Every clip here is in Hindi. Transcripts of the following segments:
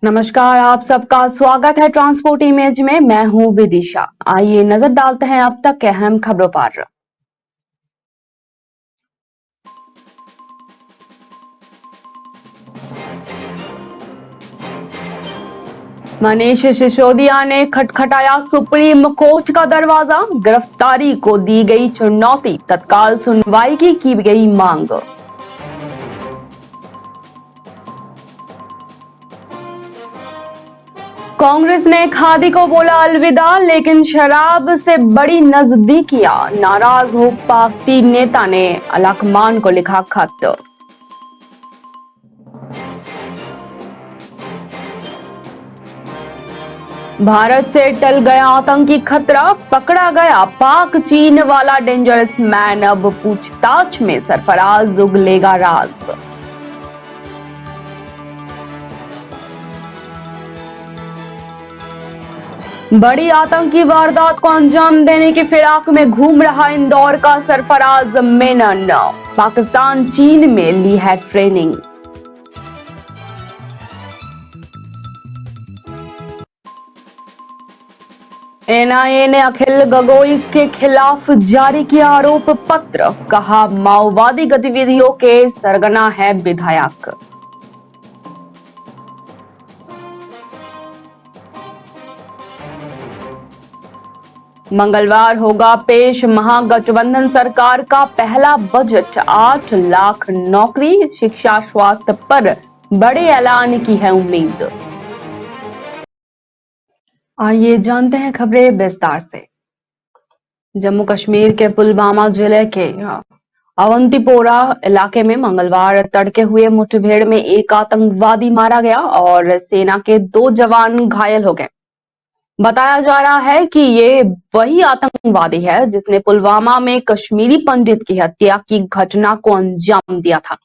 नमस्कार, आप सबका स्वागत है ट्रांसपोर्ट इमेज में। मैं हूं विदिशा। आइए नजर डालते हैं अब तक के अहम खबरों पर। मनीष सिसोदिया ने खटखटाया सुप्रीम कोर्ट का दरवाजा। गिरफ्तारी को दी गई चुनौती, तत्काल सुनवाई की गई मांग। कांग्रेस ने खादी को बोला अलविदा, लेकिन शराब से बड़ी नजदीकियां। नाराज हो पार्टी नेता ने अलकमान को लिखा खत। भारत से टल गया आतंकी खतरा, पकड़ा गया पाक चीन वाला डेंजरस मैन। अब पूछताछ में सरफराज उगलेगा राज। बड़ी आतंकी वारदात को अंजाम देने की फिराक में घूम रहा इंदौर का सरफराज मेनन। पाकिस्तान चीन में ली है ट्रेनिंग। एनआईए ने अखिल गगोई के खिलाफ जारी किया आरोप पत्र। कहा, माओवादी गतिविधियों के सरगना है विधायक। मंगलवार होगा पेश महागठबंधन सरकार का पहला बजट। 8 लाख नौकरी, शिक्षा, स्वास्थ्य पर बड़े ऐलान की है उम्मीद। आइए जानते हैं खबरें विस्तार से। जम्मू कश्मीर के पुलवामा जिले के अवंतीपोरा इलाके में मंगलवार तड़के हुए मुठभेड़ में एक आतंकवादी मारा गया और सेना के 2 जवान घायल हो गए। बताया जा रहा है कि ये वही आतंकवादी है जिसने पुलवामा में कश्मीरी पंडित की हत्या की घटना को अंजाम दिया था।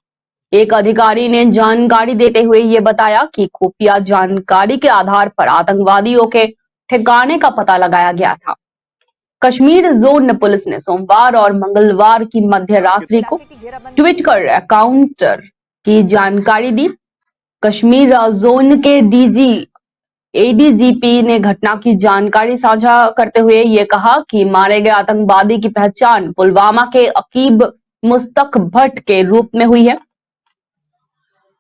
एक अधिकारी ने जानकारी देते हुए ये बताया कि खुफिया जानकारी के आधार पर आतंकवादियों के ठिकाने का पता लगाया गया था। कश्मीर जोन पुलिस ने सोमवार और मंगलवार की मध्य रात्रि को ट्वीट कर एनकाउंटर की जानकारी दी। कश्मीर जोन के एडीजीपी ने घटना की जानकारी साझा करते हुए ये कहा कि मारे गए आतंकवादी की पहचान पुलवामा के अकीब मुस्तक भट्ट के रूप में हुई है।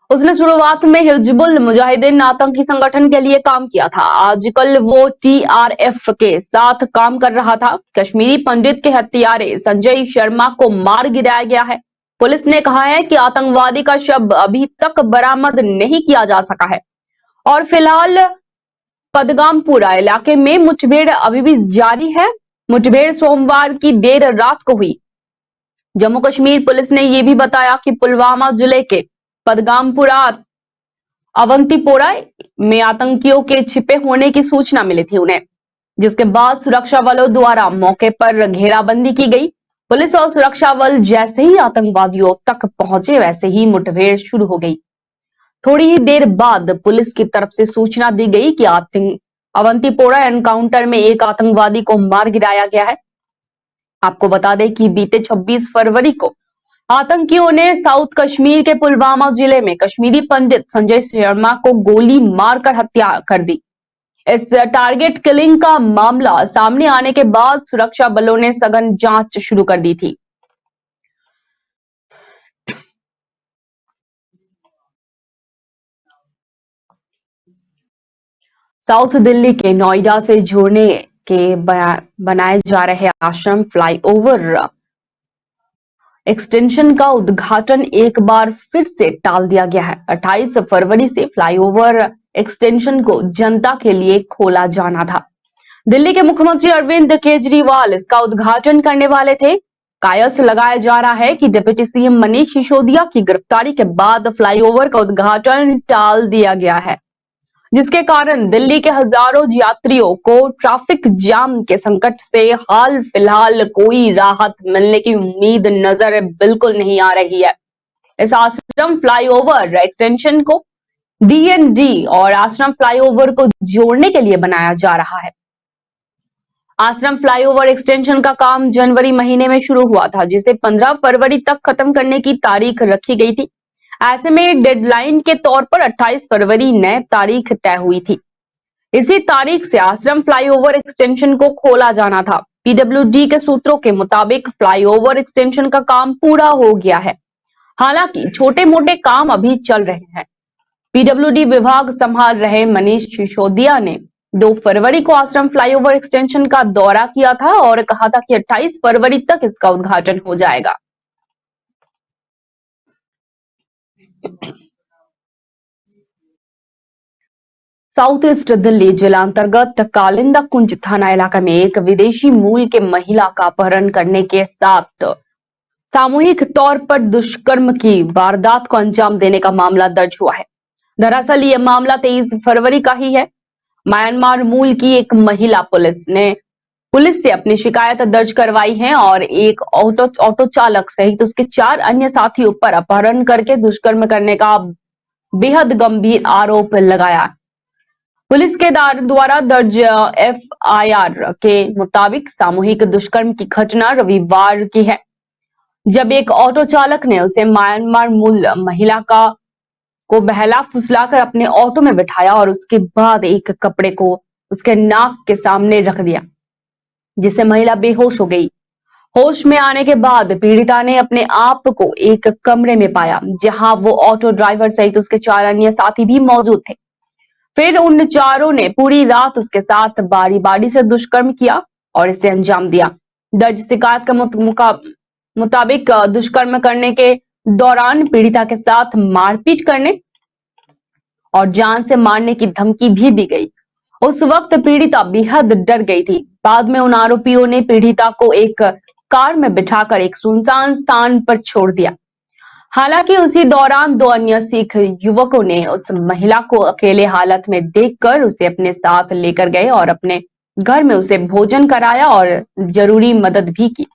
उसने शुरुआत में हिजबुल मुजाहिदीन आतंकी संगठन के लिए काम किया था। आजकल वो टीआरएफ के साथ काम कर रहा था। कश्मीरी पंडित के हत्यारे संजय शर्मा को मार गिराया गया है। पुलिस ने कहा है कि आतंकवादी का शव अभी तक बरामद नहीं किया जा सका है और फिलहाल पदगामपुरा इलाके में मुठभेड़ अभी भी जारी है। मुठभेड़ सोमवार की देर रात को हुई। जम्मू कश्मीर पुलिस ने यह भी बताया कि पुलवामा जिले के पदगामपुरा अवंतीपोरा में आतंकियों के छिपे होने की सूचना मिली थी उन्हें, जिसके बाद सुरक्षा बलों द्वारा मौके पर घेराबंदी की गई। पुलिस और सुरक्षा बल जैसे ही आतंकवादियों तक पहुंचे वैसे ही मुठभेड़ शुरू हो गई। थोड़ी ही देर बाद पुलिस की तरफ से सूचना दी गई कि अवंतीपोरा एनकाउंटर में एक आतंकवादी को मार गिराया गया है। आपको बता दें कि बीते 26 फरवरी को आतंकियों ने साउथ कश्मीर के पुलवामा जिले में कश्मीरी पंडित संजय शर्मा को गोली मारकर हत्या कर दी। इस टारगेट किलिंग का मामला सामने आने के बाद सुरक्षा बलों ने सघन जांच शुरू कर दी थी। साउथ दिल्ली के नोएडा से जोड़ने के बनाए जा रहे आश्रम फ्लाईओवर एक्सटेंशन का उद्घाटन एक बार फिर से टाल दिया गया है। 28 फरवरी से फ्लाईओवर एक्सटेंशन को जनता के लिए खोला जाना था। दिल्ली के मुख्यमंत्री अरविंद केजरीवाल इसका उद्घाटन करने वाले थे। कायस लगाया जा रहा है कि डिप्टी सीएम मनीष सिसोदिया की गिरफ्तारी के बाद फ्लाईओवर का उद्घाटन टाल दिया गया है, जिसके कारण दिल्ली के हजारों यात्रियों को ट्रैफिक जाम के संकट से हाल फिलहाल कोई राहत मिलने की उम्मीद नजर बिल्कुल नहीं आ रही है। इस आश्रम फ्लाईओवर एक्सटेंशन को डीएनडी और आश्रम फ्लाईओवर को जोड़ने के लिए बनाया जा रहा है। आश्रम फ्लाईओवर एक्सटेंशन का काम जनवरी महीने में शुरू हुआ था, जिसे 15 फरवरी तक खत्म करने की तारीख रखी गई थी। ऐसे में डेडलाइन के तौर पर 28 फरवरी नए तारीख तय हुई थी। इसी तारीख से आश्रम फ्लाईओवर एक्सटेंशन को खोला जाना था। पीडब्ल्यूडी के सूत्रों के मुताबिक फ्लाईओवर एक्सटेंशन का काम पूरा हो गया है। हालांकि छोटे मोटे काम अभी चल रहे हैं। पीडब्ल्यूडी विभाग संभाल रहे मनीष सिसोदिया ने 2 फरवरी को आश्रम फ्लाईओवर एक्सटेंशन का दौरा किया था और कहा था कि 28 फरवरी तक इसका उद्घाटन हो जाएगा। साउथ ईस्ट दिल्ली जिला अंतर्गत कालिंदा कुंज थाना इलाका में एक विदेशी मूल के महिला का अपहरण करने के साथ सामूहिक तौर पर दुष्कर्म की वारदात को अंजाम देने का मामला दर्ज हुआ है। दरअसल ये मामला 23 फरवरी का ही है। म्यांमार मूल की एक महिला पुलिस से अपनी शिकायत दर्ज करवाई है और एक ऑटो चालक सहित उसके 4 अन्य साथियों पर अपहरण करके दुष्कर्म करने का बेहद गंभीर आरोप लगाया। पुलिस के द्वारा दर्ज एफआईआर के मुताबिक सामूहिक दुष्कर्म की घटना रविवार की है, जब एक ऑटो चालक ने उसे म्यांमार मूल महिला को बहला फुसलाकर अपने ऑटो में बिठाया और उसके बाद एक कपड़े को उसके नाक के सामने रख दिया, जिससे महिला बेहोश हो गई। होश में आने के बाद पीड़िता ने अपने आप को एक कमरे में पाया, जहां वो ऑटो ड्राइवर सहित उसके 4 अन्य साथी भी मौजूद थे। फिर उन चारों ने पूरी रात उसके साथ बारी बारी से दुष्कर्म किया और इसे अंजाम दिया। दर्ज शिकायत का मुताबिक दुष्कर्म करने के दौरान पीड़िता के साथ मारपीट करने और जान से मारने की धमकी भी दी गई। उस वक्त पीड़िता बेहद डर गई थी। बाद में उन आरोपियों ने पीड़िता को एक कार में बिठाकर एक सुनसान स्थान पर छोड़ दिया। हालांकि उसी दौरान 2 अन्य सिख युवकों ने उस महिला को अकेले हालत में देखकर उसे अपने साथ लेकर गए और अपने घर में उसे भोजन कराया और जरूरी मदद भी की।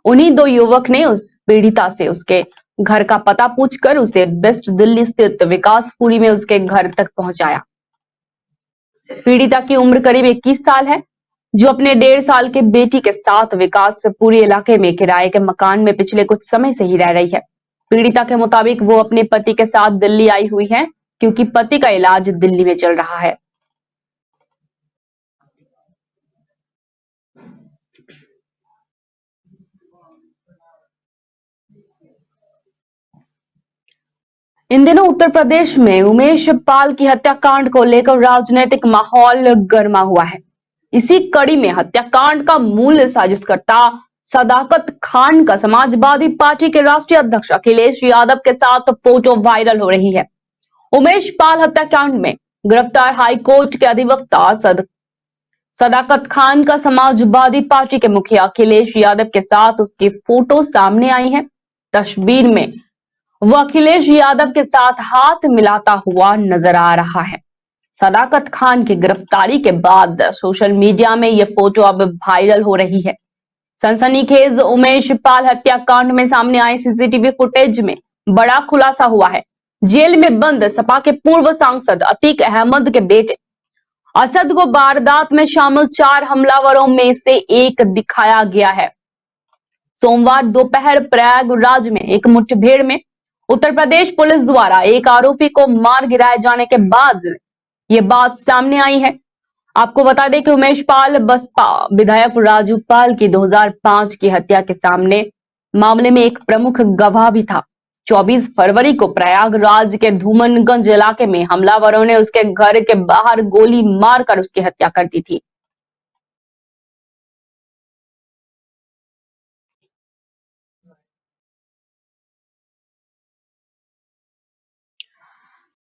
उन्हीं 2 युवक ने उस पीड़िता से उसके घर का पता पूछकर उसे वेस्ट दिल्ली स्थित विकासपुरी में उसके घर तक पहुंचाया। पीड़िता की उम्र करीब 21 साल है, जो अपने 1.5 साल के बेटी के साथ विकासपुरी इलाके में किराए के मकान में पिछले कुछ समय से ही रह रही है। पीड़िता के मुताबिक वो अपने पति के साथ दिल्ली आई हुई है, क्योंकि पति का इलाज दिल्ली में चल रहा है। इन दिनों उत्तर प्रदेश में उमेश पाल की हत्याकांड को लेकर राजनीतिक माहौल गर्मा हुआ है। इसी कड़ी में हत्याकांड का मूल साजिशकर्ता सदाकत खान का समाजवादी पार्टी के राष्ट्रीय अध्यक्ष अखिलेश यादव के साथ फोटो वायरल हो रही है। उमेश पाल हत्याकांड में गिरफ्तार हाईकोर्ट के अधिवक्ता सदाकत खान का समाजवादी पार्टी के मुखिया अखिलेश यादव के साथ उसकी फोटो सामने आई है। तस्वीर में वो अखिलेश यादव के साथ हाथ मिलाता हुआ नजर आ रहा है। सदाकत खान की गिरफ्तारी के बाद सोशल मीडिया में ये फोटो अब वायरल हो रही है। सनसनीखेज उमेश पाल हत्याकांड में सामने आए सीसीटीवी फुटेज में बड़ा खुलासा हुआ है। जेल में बंद सपा के पूर्व सांसद अतीक अहमद के बेटे असद को वारदात में शामिल 4 हमलावरों में से एक दिखाया गया है। सोमवार दोपहर प्रयागराज में एक मुठभेड़ में उत्तर प्रदेश पुलिस द्वारा एक आरोपी को मार गिराए जाने के बाद ये बात सामने आई है। आपको बता दें कि उमेश पाल बसपा विधायक राजू पाल की 2005 की हत्या के सामने मामले में एक प्रमुख गवाह भी था। 24 फरवरी को प्रयागराज के धूमनगंज इलाके में हमलावरों ने उसके घर के बाहर गोली मारकर उसकी हत्या कर दी थी।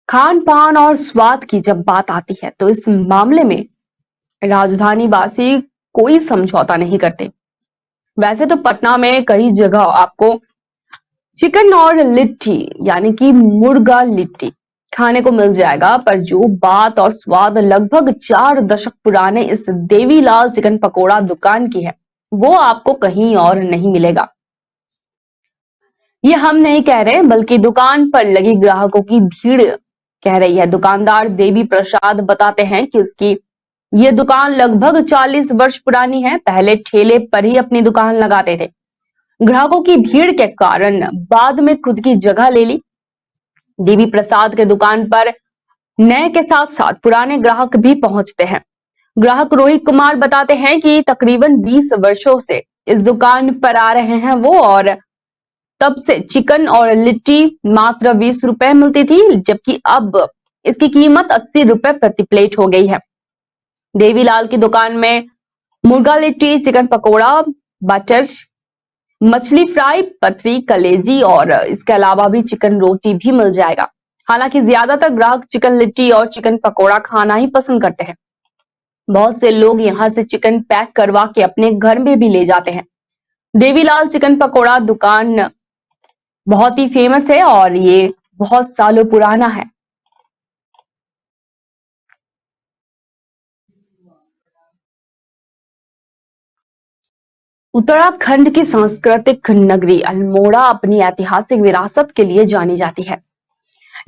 खान पान और स्वाद की जब बात आती है तो इस मामले में राजधानी वासी कोई समझौता नहीं करते। वैसे तो पटना में कई जगह आपको चिकन और लिट्टी यानी कि मुर्गा लिट्टी खाने को मिल जाएगा, पर जो बात और स्वाद लगभग 4 दशक पुराने इस देवीलाल चिकन पकोड़ा दुकान की है, वो आपको कहीं और नहीं मिलेगा। ये हम नहीं कह रहे, बल्कि दुकान पर लगी ग्राहकों की भीड़ कह रही है। दुकानदार देवी प्रसाद बताते हैं कि उसकी ये दुकान लगभग 40 वर्ष पुरानी है। पहले ठेले पर ही अपनी दुकान लगाते थे। ग्राहकों की भीड़ के कारण बाद में खुद की जगह ले ली। देवी प्रसाद के दुकान पर नए के साथ साथ पुराने ग्राहक भी पहुंचते हैं। ग्राहक रोहित कुमार बताते हैं कि तकरीबन 20 वर्षों से इस दुकान पर आ रहे हैं वो, और तब से चिकन और लिट्टी मात्र 20 रुपए मिलती थी, जबकि अब इसकी कीमत 80 रुपए प्रति प्लेट हो गई है। देवीलाल की दुकान में मुर्गा लिट्टी, चिकन पकोड़ा, बटर मछली फ्राई, पथरी, कलेजी और इसके अलावा भी चिकन रोटी भी मिल जाएगा। हालांकि ज्यादातर ग्राहक चिकन लिट्टी और चिकन पकोड़ा खाना ही पसंद करते हैं। बहुत से लोग यहां से चिकन पैक करवा के अपने घर में भी ले जाते हैं। देवीलाल चिकन पकोड़ा दुकान बहुत ही फेमस है और ये बहुत सालों पुराना है। उत्तराखंड की सांस्कृतिक नगरी अल्मोड़ा अपनी ऐतिहासिक विरासत के लिए जानी जाती है।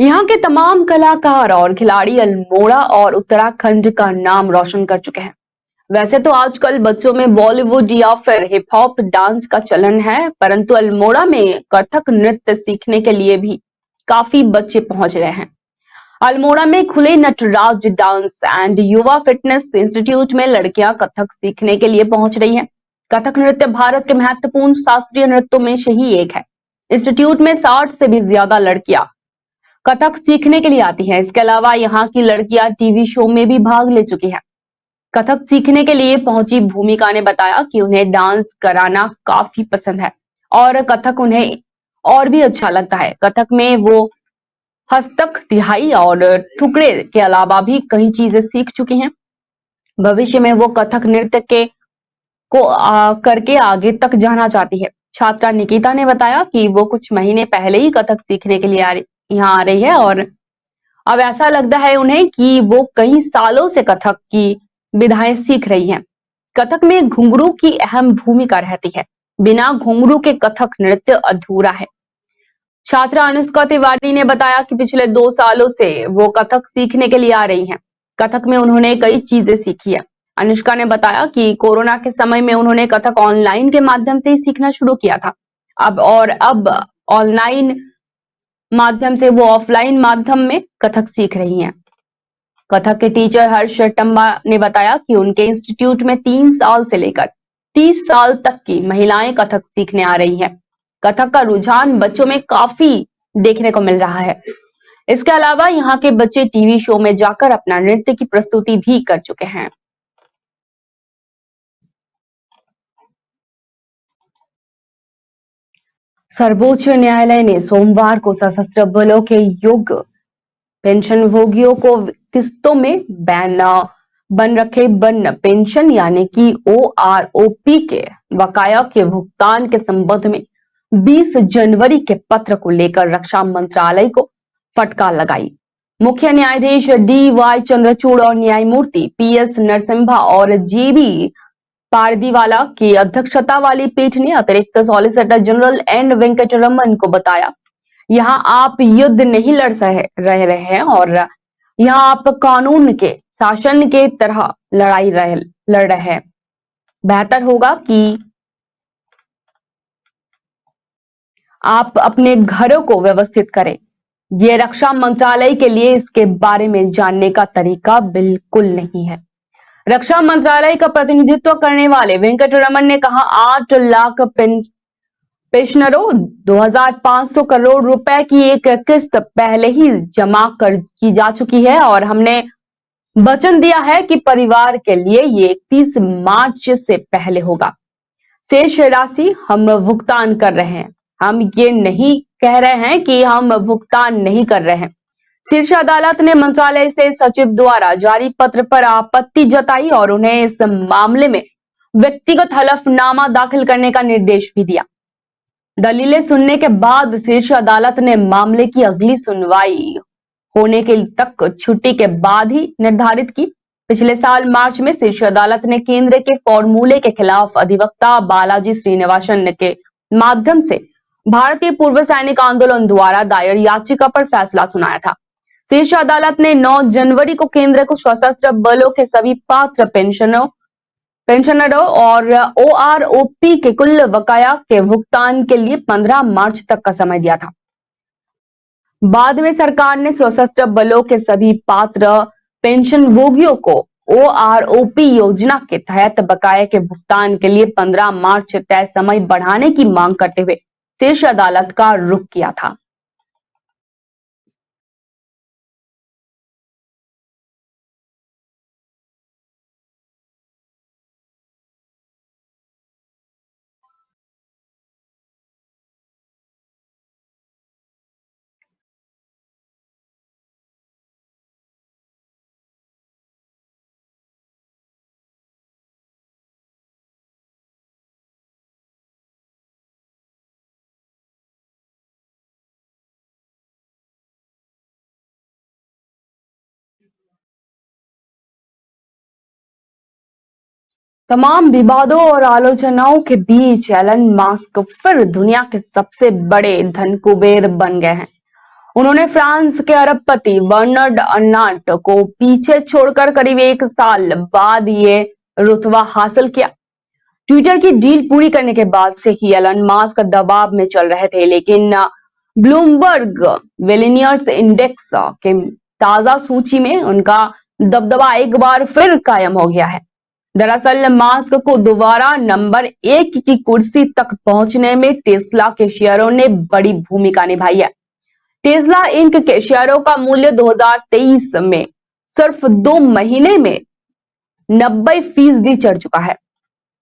यहाँ के तमाम कलाकार और खिलाड़ी अल्मोड़ा और उत्तराखंड का नाम रोशन कर चुके हैं। वैसे तो आजकल बच्चों में बॉलीवुड या फिर हिप हॉप डांस का चलन है, परंतु अल्मोड़ा में कथक नृत्य सीखने के लिए भी काफी बच्चे पहुंच रहे हैं। अल्मोड़ा में खुले नटराज डांस एंड युवा फिटनेस इंस्टीट्यूट में लड़कियां कथक सीखने के लिए पहुंच रही हैं। कथक नृत्य भारत के महत्वपूर्ण शास्त्रीय नृत्यों में से ही एक है। इंस्टीट्यूट में 60 से भी ज्यादा लड़कियां कथक सीखने के लिए आती हैं। इसके अलावा यहाँ की लड़कियां टीवी शो में भी भाग ले चुकी हैं। कथक सीखने के लिए पहुंची भूमिका ने बताया कि उन्हें डांस कराना काफी पसंद है और कथक उन्हें और भी अच्छा लगता है। कथक में वो हस्तक, तिहाई और टुकड़े के अलावा भी कई चीजें सीख चुकी हैं। भविष्य में वो कथक नृत्य करके आगे तक जाना चाहती है। छात्रा निकिता ने बताया कि वो कुछ महीने पहले ही कथक सीखने के लिए यहाँ आ रही है और अब ऐसा लगता है उन्हें कि वो कई सालों से कथक की विधाएं सीख रही हैं। कथक में घुंघरू की अहम भूमिका रहती है। बिना घुंघरू के कथक नृत्य अधूरा है। छात्रा अनुष्का तिवारी ने बताया कि पिछले 2 सालों से वो कथक सीखने के लिए आ रही हैं। कथक में उन्होंने कई चीजें सीखी है। अनुष्का ने बताया कि कोरोना के समय में उन्होंने कथक ऑनलाइन के माध्यम से ही सीखना शुरू किया था। अब ऑनलाइन माध्यम से वो ऑफलाइन माध्यम में कथक सीख रही हैं। कथक के टीचर हर्ष टम्बा ने बताया कि उनके इंस्टीट्यूट में 3 साल से लेकर 30 साल तक की महिलाएं कथक सीखने आ रही हैं। कथक का रुझान बच्चों में काफी देखने को मिल रहा है। इसके अलावा यहाँ के बच्चे टीवी शो में जाकर अपना नृत्य की प्रस्तुति भी कर चुके हैं। सर्वोच्च न्यायालय ने सोमवार को सशस्त्र बलों के योग्य पेंशनभोगियों को किस्तों में बन रखे वन पेंशन यानी कि OROP के बकाया के भुगतान के संबंध में 20 जनवरी के पत्र को लेकर रक्षा मंत्रालय को फटकार लगाई। मुख्य न्यायाधीश DY चंद्रचूड़ और न्यायमूर्ति PS नरसिम्हा और JB पारदीवाला की अध्यक्षता वाली पीठ ने अतिरिक्त सॉलिसिटर जनरल N वेंकटरमन को बताया, यहाँ आप युद्ध नहीं रहे हैं और यहाँ आप कानून के शासन के तरह लड़ रहे हैं। बेहतर होगा कि आप अपने घरों को व्यवस्थित करें। ये रक्षा मंत्रालय के लिए इसके बारे में जानने का तरीका बिल्कुल नहीं है। रक्षा मंत्रालय का प्रतिनिधित्व करने वाले वेंकटरमन ने कहा, 8 लाख पेंशनरों 2500 करोड़ रुपए की एक किस्त पहले ही जमा की जा चुकी है और हमने वचन दिया है कि परिवार के लिए ये 31 मार्च से पहले होगा। शेष राशि हम भुगतान कर रहे हैं। हम ये नहीं कह रहे हैं कि हम भुगतान नहीं कर रहे हैं। शीर्ष अदालत ने मंत्रालय से सचिव द्वारा जारी पत्र पर आपत्ति जताई और उन्हें इस मामले में व्यक्तिगत हलफनामा दाखिल करने का निर्देश भी दिया। दलीलें सुनने के बाद शीर्ष अदालत ने मामले की अगली सुनवाई होने के तक छुट्टी के बाद ही निर्धारित की। पिछले साल मार्च में शीर्ष अदालत ने केंद्र के फॉर्मूले के खिलाफ अधिवक्ता बालाजी श्रीनिवासन के माध्यम से भारतीय पूर्व सैनिक आंदोलन द्वारा दायर याचिका पर फैसला सुनाया था। शीर्ष अदालत ने 9 जनवरी को केंद्र को सशस्त्र बलों के सभी पात्र पेंशनरों और OROP के कुल बकाया के भुगतान के लिए 15 मार्च तक का समय दिया था। बाद में सरकार ने सशस्त्र बलों के सभी पात्र पेंशनभोगियों को ओआरओपी योजना के तहत बकाये के भुगतान के लिए 15 मार्च तय समय बढ़ाने की मांग करते हुए शीर्ष अदालत का रुख किया था। तमाम विवादों और आलोचनाओं के बीच एलन मस्क फिर दुनिया के सबसे बड़े धनकुबेर बन गए हैं। उन्होंने फ्रांस के अरबपति बर्नार्ड अर्नाल्ट को पीछे छोड़कर करीब 1 साल बाद ये रुतबा हासिल किया। ट्विटर की डील पूरी करने के बाद से ही एलन मस्क दबाव में चल रहे थे, लेकिन ब्लूमबर्ग बिलियनियर्स इंडेक्स के ताजा सूची में उनका दबदबा एक बार फिर कायम हो गया है। दरअसल मस्क को दोबारा नंबर 1 की कुर्सी तक पहुंचने में टेस्ला के शेयरों ने बड़ी भूमिका निभाई है। टेस्ला इंक के शेयरों का मूल्य 2023 में सिर्फ 2 महीने में 90% चढ़ चुका है,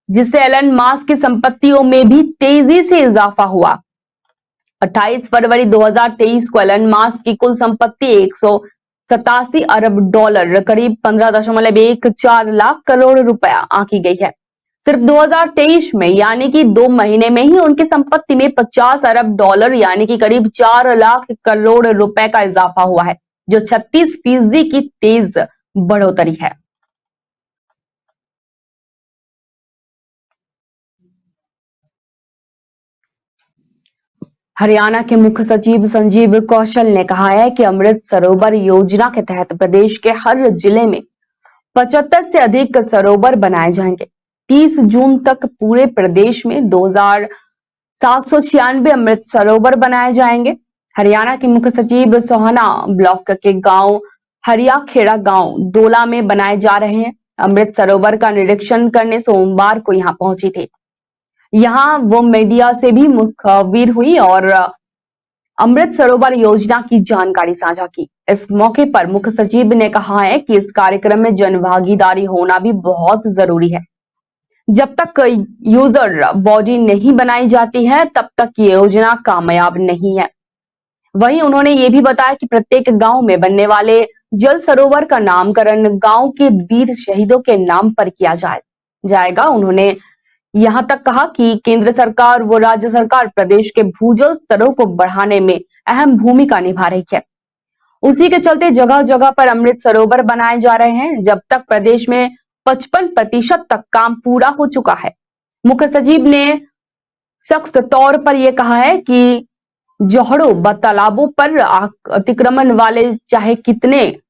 जिससे एलन मस्क की संपत्तियों में भी तेजी से इजाफा हुआ। 28 फरवरी 2023 को एलन मस्क की कुल संपत्ति 187 अरब डॉलर करीब 15.14 लाख करोड़ रुपया आंकी गई है। सिर्फ 2023 में यानी कि 2 महीने में ही उनकी संपत्ति में 50 अरब डॉलर यानी कि करीब 4 लाख करोड़ रुपए का इजाफा हुआ है, जो 36% की तेज बढ़ोतरी है। हरियाणा के मुख्य सचिव संजीव कौशल ने कहा है कि अमृत सरोवर योजना के तहत प्रदेश के हर जिले में 75 से अधिक सरोवर बनाए जाएंगे। 30 जून तक पूरे प्रदेश में 2796 अमृत सरोवर बनाए जाएंगे। हरियाणा के मुख्य सचिव सोहना ब्लॉक के गांव हरियाखेड़ा गांव डोला में बनाए जा रहे हैं। अमृत सरोवर का निरीक्षण करने सोमवार को यहां पहुंची थी। यहां वो मीडिया से भी मुखबिर हुई और अमृत सरोवर योजना की जानकारी साझा की। इस मौके पर मुख्य सचिव ने कहा है कि इस कार्यक्रम में जनभागीदारी होना भी बहुत जरूरी है। जब तक यूजर बॉडी नहीं बनाई जाती है, तब तक ये योजना कामयाब नहीं है। वहीं उन्होंने ये भी बताया कि प्रत्येक गांव में बनने वाले जल सरोवर का नामकरण गांव के वीर शहीदों के नाम पर किया जाएगा। उन्होंने यहां तक कहा कि केंद्र सरकार व राज्य सरकार प्रदेश के भूजल स्तरों को बढ़ाने में अहम भूमिका निभा रही है। उसी के चलते जगह जगह पर अमृत सरोवर बनाए जा रहे हैं। जब तक प्रदेश में 55% तक काम पूरा हो चुका है। मुख्य सचिव ने सख्त तौर पर यह कहा है कि जोहड़ों व तालाबों पर अतिक्रमण वाले चाहे कितने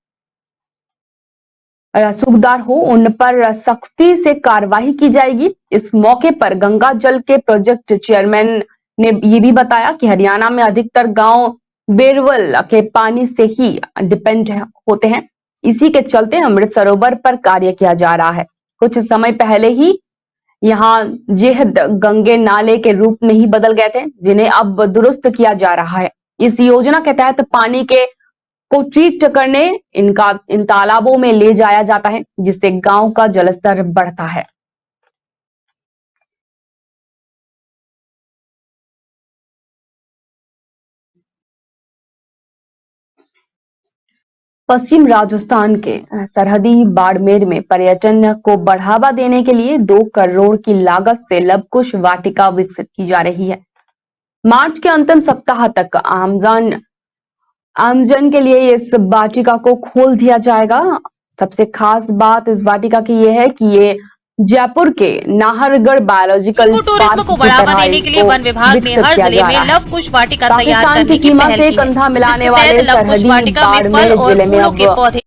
सूखदार हो, उन पर सख्ती से कार्रवाई की जाएगी। इस मौके पर गंगा जल के प्रोजेक्ट चेयरमैन ने ये भी बताया कि हरियाणा में अधिकतर गांव बेरवल के पानी से ही डिपेंड होते हैं। इसी के चलते अमृत सरोवर पर कार्य किया जा रहा है। कुछ समय पहले ही यहाँ जेहद गंगे नाले के रूप में ही बदल गए थे, जिन्हें अब दुरुस्त किया जा रहा है। इस योजना के तहत पानी को ट्रीट करने इन तालाबों में ले जाया जाता है, जिससे गांव का जलस्तर बढ़ता है। पश्चिम राजस्थान के सरहदी बाड़मेर में पर्यटन को बढ़ावा देने के लिए 2 करोड़ की लागत से लवकुश वाटिका विकसित की जा रही है। मार्च के अंतिम सप्ताह तक आमजन के लिए इस वाटिका को खोल दिया जाएगा। सबसे खास बात इस वाटिका की यह है कि ये जयपुर के नाहरगढ़ बायोलॉजिकल टूरिज्म को बढ़ावा देने के लिए वन विभाग ने हर जिले में लवकुश वाटिका तैयार करने की कीमत से कंधा मिलाने वाले सरहदी बाड़मेर जिले में अब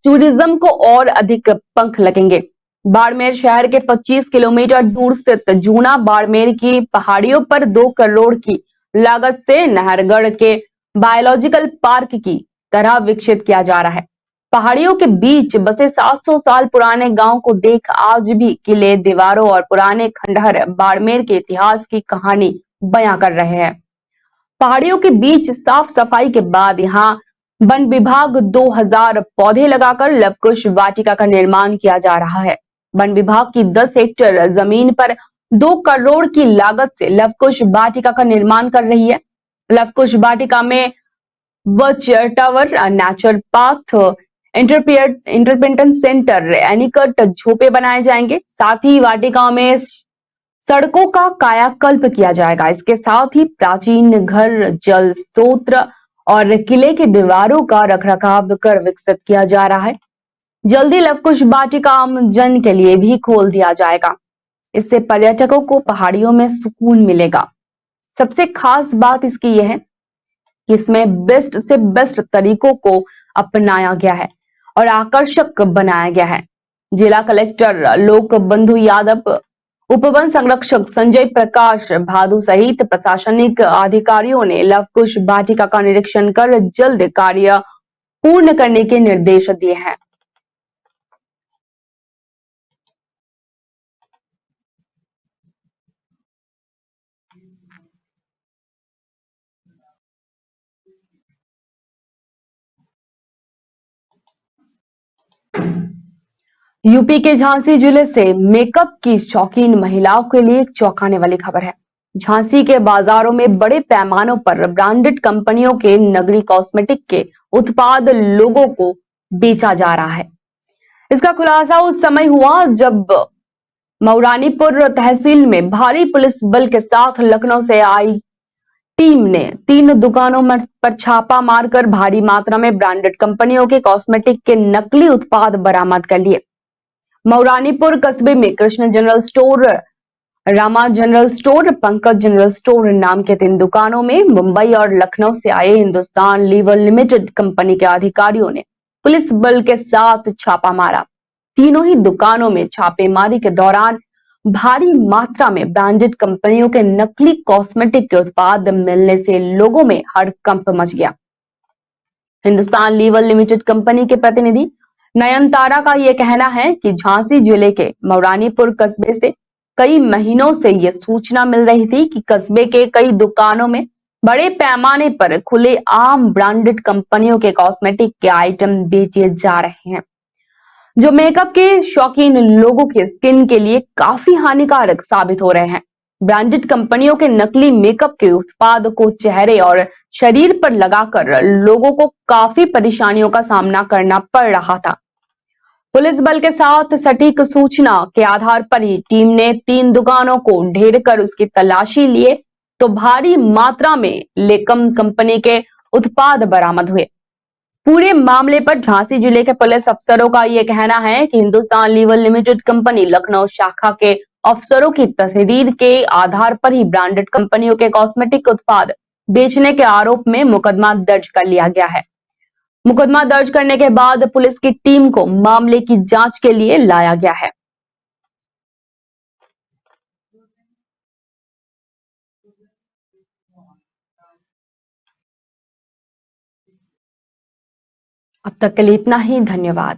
टूरिज्म को और अधिक पंख लगेंगे। बाड़मेर शहर के 25 किलोमीटर दूर स्थित जूना बाड़मेर की पहाड़ियों पर 2 करोड़ की लागत से नाहरगढ़ के बायोलॉजिकल पार्क की तरह विकसित किया जा रहा है। पहाड़ियों के बीच बसे 700 साल पुराने गांव को देख आज भी किले, दीवारों और पुराने खंडहर बाड़मेर के इतिहास की कहानी बयां कर रहे हैं। पहाड़ियों के बीच साफ सफाई के बाद यहाँ वन विभाग 2000 पौधे लगाकर लवकुश वाटिका का निर्माण किया जा रहा है। वन विभाग की 10 हेक्टेयर जमीन पर 2 करोड़ की लागत से लवकुश वाटिका का निर्माण कर रही है। लवकुश वाटिका में birch tower, nature path, interpretation centre, anicut झोपड़े बनाए जाएंगे। साथ ही वाटिकाओं में सड़कों का कायाकल्प किया जाएगा। इसके साथ ही प्राचीन घर, जल स्रोत और किले की दीवारों का रखरखाव कर विकसित किया जा रहा है। जल्दी लवकुश वाटिका आम जन के लिए भी खोल दिया जाएगा। इससे पर्यटकों को पहाड़ियों में सुकून मिलेगा। सबसे खास बात इसकी यह है कि इसमें बेस्ट से बेस्ट तरीकों को अपनाया गया है और आकर्षक बनाया गया है। जिला कलेक्टर लोक बंधु यादव, उपवन संरक्षक संजय प्रकाश भादु सहित प्रशासनिक अधिकारियों ने लवकुश वाटिका का निरीक्षण कर जल्द कार्य पूर्ण करने के निर्देश दिए हैं। यूपी के झांसी जिले से मेकअप की शौकीन महिलाओं के लिए एक चौंकाने वाली खबर है। झांसी के बाजारों में बड़े पैमानों पर ब्रांडेड कंपनियों के नगरी कॉस्मेटिक के उत्पाद लोगों को बेचा जा रहा है। इसका खुलासा उस समय हुआ जब मऊरानीपुर तहसील में भारी पुलिस बल के साथ लखनऊ से आई टीम ने 3 दुकानों पर छापा मारकर भारी मात्रा में ब्रांडेड कंपनियों के कॉस्मेटिक के नकली उत्पाद बरामद कर लिए। मऊरानीपुर कस्बे में Krishna general store, Rama general store, Pankaj general store नाम के 3 दुकानों में मुंबई और लखनऊ से आए हिंदुस्तान लीवर लिमिटेड कंपनी के अधिकारियों ने पुलिस बल के साथ छापा मारा। तीनों ही दुकानों में छापेमारी के दौरान भारी मात्रा में ब्रांडेड कंपनियों के नकली कॉस्मेटिक के उत्पाद मिलने से लोगों में हड़कंप मच गया। हिंदुस्तान लीवर लिमिटेड कंपनी के प्रतिनिधि नयनतारा का यह कहना है कि झांसी जिले के मऊरानीपुर कस्बे से कई महीनों से यह सूचना मिल रही थी कि कस्बे के कई दुकानों में बड़े पैमाने पर खुले आम ब्रांडेड कंपनियों के कॉस्मेटिक के आइटम बेचे जा रहे हैं, जो मेकअप के शौकीन लोगों के स्किन के लिए काफी हानिकारक साबित हो रहे हैं। ब्रांडेड कंपनियों के नकली मेकअप के उत्पाद को चेहरे और शरीर पर लगाकर लोगों को काफी परेशानियों का सामना करना पड़ रहा था। पुलिस बल के साथ सटीक सूचना के आधार पर ही टीम ने 3 दुकानों को ढेर कर उसकी तलाशी लिए तो भारी मात्रा में लेकम कंपनी के उत्पाद बरामद हुए। पूरे मामले पर झांसी जिले के पुलिस अफसरों का यह कहना है कि Hindustan Lever Limited company Lucknow शाखा के अफसरों की तस्दीर के आधार पर ही ब्रांडेड कंपनियों के कॉस्मेटिक उत्पाद बेचने के आरोप में मुकदमा दर्ज कर लिया गया है। मुकदमा दर्ज करने के बाद पुलिस की टीम को मामले की जांच के लिए लाया गया है। अब तक के लिए इतना ही। धन्यवाद।